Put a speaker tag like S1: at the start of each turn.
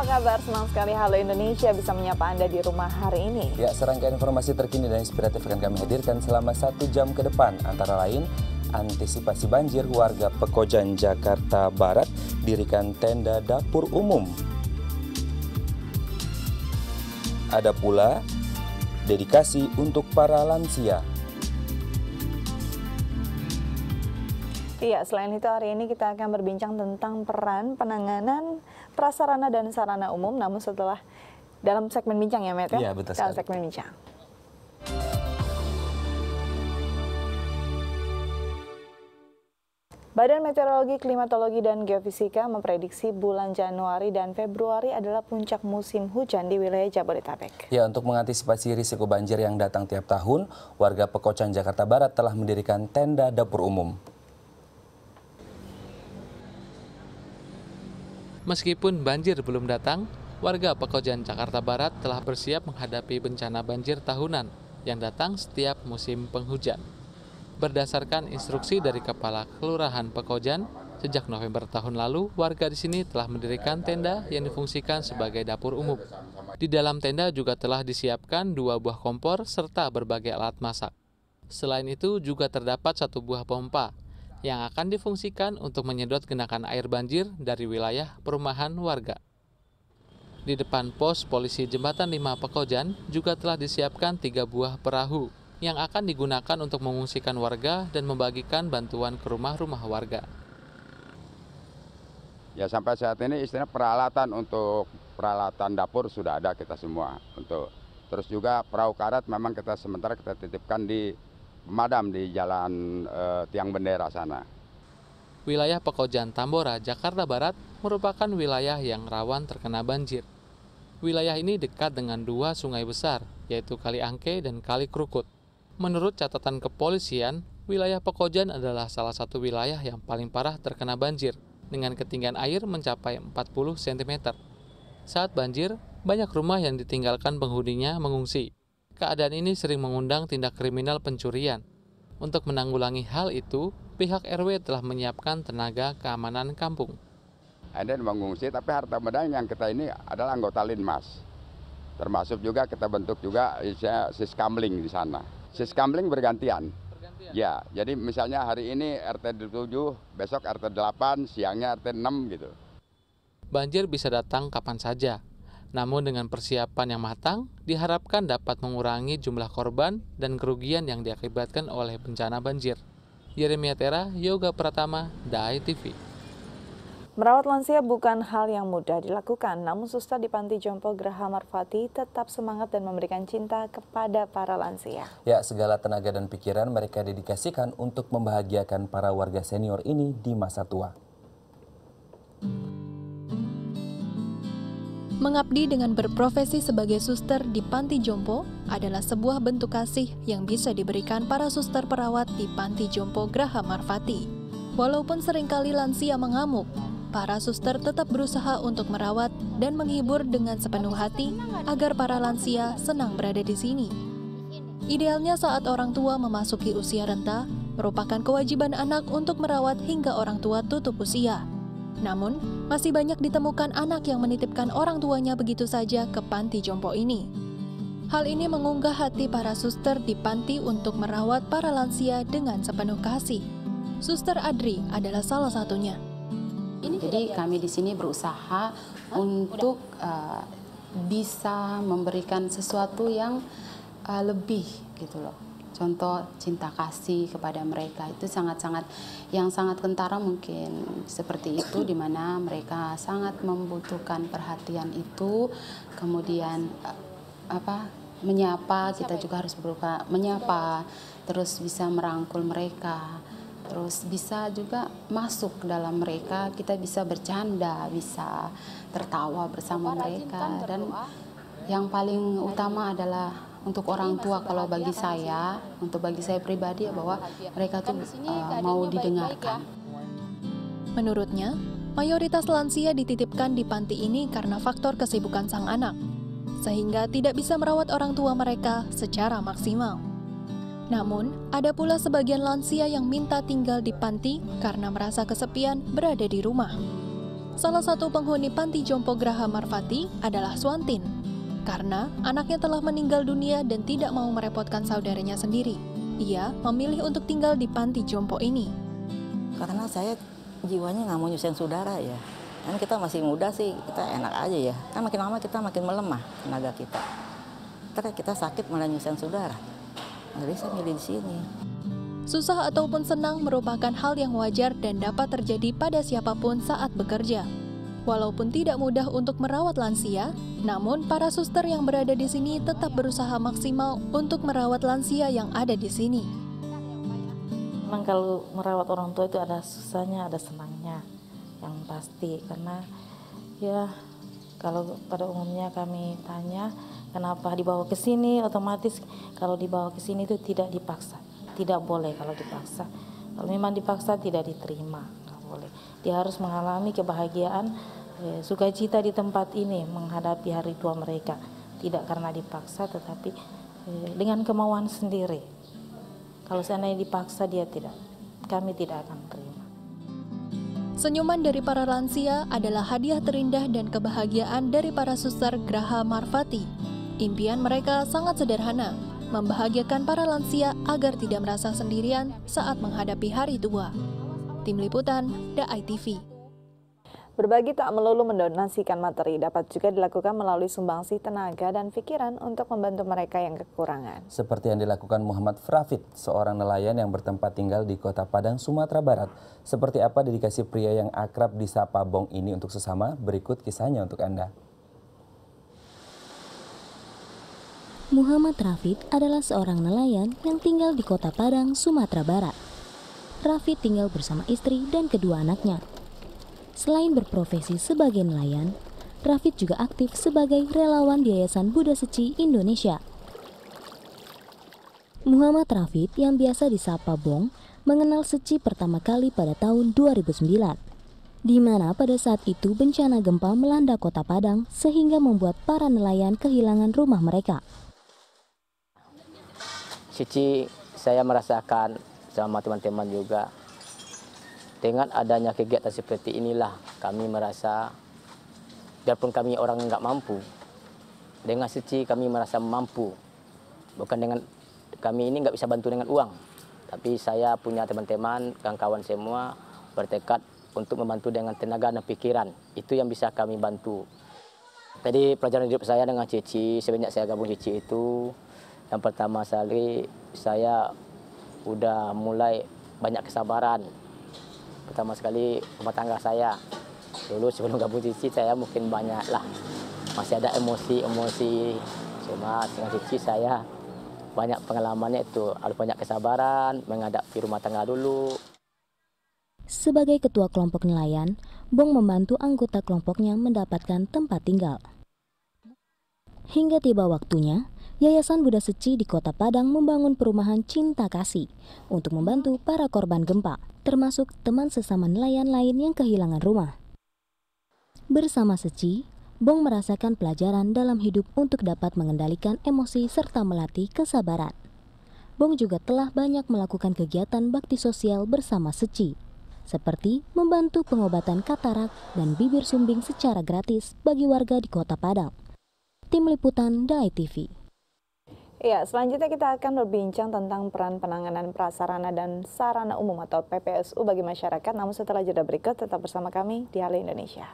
S1: apa kabar? Senang sekali Halo Indonesia bisa menyapa Anda di rumah hari ini.
S2: Ya, serangkaian informasi terkini dan inspiratif akan kami hadirkan selama 1 jam ke depan. Antara lain, antisipasi banjir warga Pekojan, Jakarta Barat, dirikan tenda dapur umum. Ada pula dedikasi untuk para lansia.
S1: Iya, selain itu hari ini kita akan berbincang tentang peran penanganan prasarana dan sarana umum, namun setelah dalam segmen bincang ya, Matt?
S2: Iya, betul sekali.
S1: Dalam segmen bincang. Badan Meteorologi, Klimatologi, dan Geofisika memprediksi bulan Januari dan Februari adalah puncak musim hujan di wilayah Jabodetabek.
S2: Ya, untuk mengantisipasi risiko banjir yang datang tiap tahun, warga Pekojan, Jakarta Barat telah mendirikan tenda dapur umum.
S3: Meskipun banjir belum datang, warga Pekojan, Jakarta Barat telah bersiap menghadapi bencana banjir tahunan yang datang setiap musim penghujan. Berdasarkan instruksi dari Kepala Kelurahan Pekojan, sejak November tahun lalu, warga di sini telah mendirikan tenda yang difungsikan sebagai dapur umum. Di dalam tenda juga telah disiapkan 2 buah kompor serta berbagai alat masak. Selain itu juga terdapat 1 buah pompa yang akan difungsikan untuk menyedot genangan air banjir dari wilayah perumahan warga. Di depan pos polisi Jembatan 5 Pekojan juga telah disiapkan 3 buah perahu yang akan digunakan untuk mengungsikan warga dan membagikan bantuan ke rumah-rumah warga.
S4: Ya, sampai saat ini istilah peralatan dapur sudah ada kita semua. Terus juga perahu karet memang sementara kita titipkan di pemadam di jalan Tiang Bendera sana.
S3: Wilayah Pekojan Tambora, Jakarta Barat merupakan wilayah yang rawan terkena banjir. Wilayah ini dekat dengan 2 sungai besar, yaitu Kali Angke dan Kali Krukut. Menurut catatan kepolisian, wilayah Pekojan adalah salah satu wilayah yang paling parah terkena banjir, dengan ketinggian air mencapai 40 cm. Saat banjir, banyak rumah yang ditinggalkan penghuninya mengungsi. Keadaan ini sering mengundang tindak kriminal pencurian. Untuk menanggulangi hal itu, pihak RW telah menyiapkan tenaga keamanan kampung.
S4: Ada yang mengungsi, tapi harta benda yang kita ini adalah anggota Linmas. Termasuk juga kita bentuk juga siskamling di sana. Siskamling bergantian. Ya, jadi misalnya hari ini RT 7, besok RT 8, siangnya RT 6 gitu.
S3: Banjir bisa datang kapan saja. Namun dengan persiapan yang matang, diharapkan dapat mengurangi jumlah korban dan kerugian yang diakibatkan oleh bencana banjir. Yeremia Tera, Yoga Pratama, Dai TV.
S1: Merawat lansia bukan hal yang mudah dilakukan, namun suster di Panti Jompo Graha Marfati tetap semangat dan memberikan cinta kepada para lansia.
S2: Ya, segala tenaga dan pikiran mereka dedikasikan untuk membahagiakan para warga senior ini di masa tua.
S5: Mengabdi dengan berprofesi sebagai suster di Panti Jompo adalah sebuah bentuk kasih yang bisa diberikan para suster perawat di Panti Jompo Graha Marfati. Walaupun seringkali lansia mengamuk, para suster tetap berusaha untuk merawat dan menghibur dengan sepenuh hati agar para lansia senang berada di sini. Idealnya saat orang tua memasuki usia renta, merupakan kewajiban anak untuk merawat hingga orang tua tutup usia. Namun, masih banyak ditemukan anak yang menitipkan orang tuanya begitu saja ke Panti Jompo ini. Hal ini mengunggah hati para suster di panti untuk merawat para lansia dengan sepenuh kasih. Suster Adri adalah salah satunya.
S6: Jadi kami di sini berusaha untuk bisa memberikan sesuatu yang lebih gitu loh. Contoh cinta kasih kepada mereka itu sangat-sangat kentara mungkin seperti itu, di mana mereka sangat membutuhkan perhatian itu. Kemudian menyapa, kita juga harus berusaha menyapa, terus bisa merangkul mereka, terus bisa juga masuk ke dalam mereka, kita bisa bercanda, bisa tertawa bersama mereka. Dan yang paling utama adalah untuk orang tua, kalau bagi saya pribadi, bahwa mereka tuh mau didengarkan.
S5: Menurutnya, mayoritas lansia dititipkan di panti ini karena faktor kesibukan sang anak, sehingga tidak bisa merawat orang tua mereka secara maksimal. Namun, ada pula sebagian lansia yang minta tinggal di panti karena merasa kesepian berada di rumah. Salah satu penghuni Panti Jompo Graha Marfati adalah Swantin. Karena anaknya telah meninggal dunia dan tidak mau merepotkan saudaranya sendiri, ia memilih untuk tinggal di Panti Jompo ini.
S7: Karena saya jiwanya nggak mau nyusahin saudara ya. Kan kita masih muda sih, kita enak aja ya. Kan makin lama kita makin melemah tenaga kita. Ntar kita sakit malah nyusahin saudara. Jadi saya milih di sini.
S5: Susah ataupun senang merupakan hal yang wajar dan dapat terjadi pada siapapun saat bekerja. Walaupun tidak mudah untuk merawat lansia, namun para suster yang berada di sini tetap berusaha maksimal untuk merawat lansia yang ada di sini.
S8: Memang kalau merawat orang tua itu ada susahnya, ada senangnya. Yang pasti, karena ya kalau pada umumnya kami tanya kenapa dibawa ke sini, otomatis kalau dibawa ke sini itu tidak dipaksa, tidak boleh kalau dipaksa. Kalau memang dipaksa tidak diterima, nggak boleh. Dia harus mengalami kebahagiaan, sukacita di tempat ini menghadapi hari tua mereka, tidak karena dipaksa tetapi dengan kemauan sendiri. Kalau seandainya dipaksa dia tidak, kami tidak akan terima.
S5: Senyuman dari para lansia adalah hadiah terindah dan kebahagiaan dari para suster Graha Marfati. Impian mereka sangat sederhana, membahagiakan para lansia agar tidak merasa sendirian saat menghadapi hari tua. Tim Liputan, DAI TV.
S1: Berbagi tak melulu mendonasikan materi, dapat juga dilakukan melalui sumbangsih tenaga dan pikiran untuk membantu mereka yang kekurangan.
S2: Seperti yang dilakukan Muhammad Rafid, seorang nelayan yang bertempat tinggal di Kota Padang, Sumatera Barat. Seperti apa dedikasi pria yang akrab disapa Bong ini untuk sesama? Berikut kisahnya untuk Anda.
S9: Muhammad Rafid adalah seorang nelayan yang tinggal di Kota Padang, Sumatera Barat. Rafid tinggal bersama istri dan kedua anaknya. Selain berprofesi sebagai nelayan, Rafid juga aktif sebagai relawan di Yayasan Buddha Seci Indonesia. Muhammad Rafid yang biasa disapa Bong mengenal Seci pertama kali pada tahun 2009, di mana pada saat itu bencana gempa melanda Kota Padang sehingga membuat para nelayan kehilangan rumah mereka.
S10: Seci saya merasakan sama teman-teman juga. Dengan adanya kegiatan seperti inilah kami merasa, biarpun kami orang nggak mampu, dengan Seci kami merasa mampu. Bukan dengan kami ini nggak bisa bantu dengan uang, tapi saya punya teman-teman, kawan-kawan semua bertekad untuk membantu dengan tenaga dan pikiran. Itu yang bisa kami bantu. Jadi pelajaran hidup saya dengan Seci, sebanyak saya gabung Seci itu, yang pertama sekali saya udah mulai banyak kesabaran. Pertama sekali rumah tangga saya. Dulu sebelum gabung Seci saya mungkin banyak lah, masih ada emosi-emosi. Cuma dengan Seci saya banyak pengalamannya itu, harus banyak kesabaran menghadapi rumah tangga dulu.
S9: Sebagai ketua kelompok nelayan, Bong membantu anggota kelompoknya mendapatkan tempat tinggal. Hingga tiba waktunya, Yayasan Buddha Seci di Kota Padang membangun perumahan Cinta Kasih untuk membantu para korban gempa, termasuk teman sesama nelayan lain yang kehilangan rumah. Bersama Seci, Bong merasakan pelajaran dalam hidup untuk dapat mengendalikan emosi serta melatih kesabaran. Bong juga telah banyak melakukan kegiatan bakti sosial bersama Seci, seperti membantu pengobatan katarak dan bibir sumbing secara gratis bagi warga di Kota Padang. Tim Liputan DAI TV.
S1: Ya, selanjutnya kita akan berbincang tentang peran penanganan prasarana dan sarana umum atau PPSU bagi masyarakat. Namun setelah jeda berikut, tetap bersama kami di Halo Indonesia.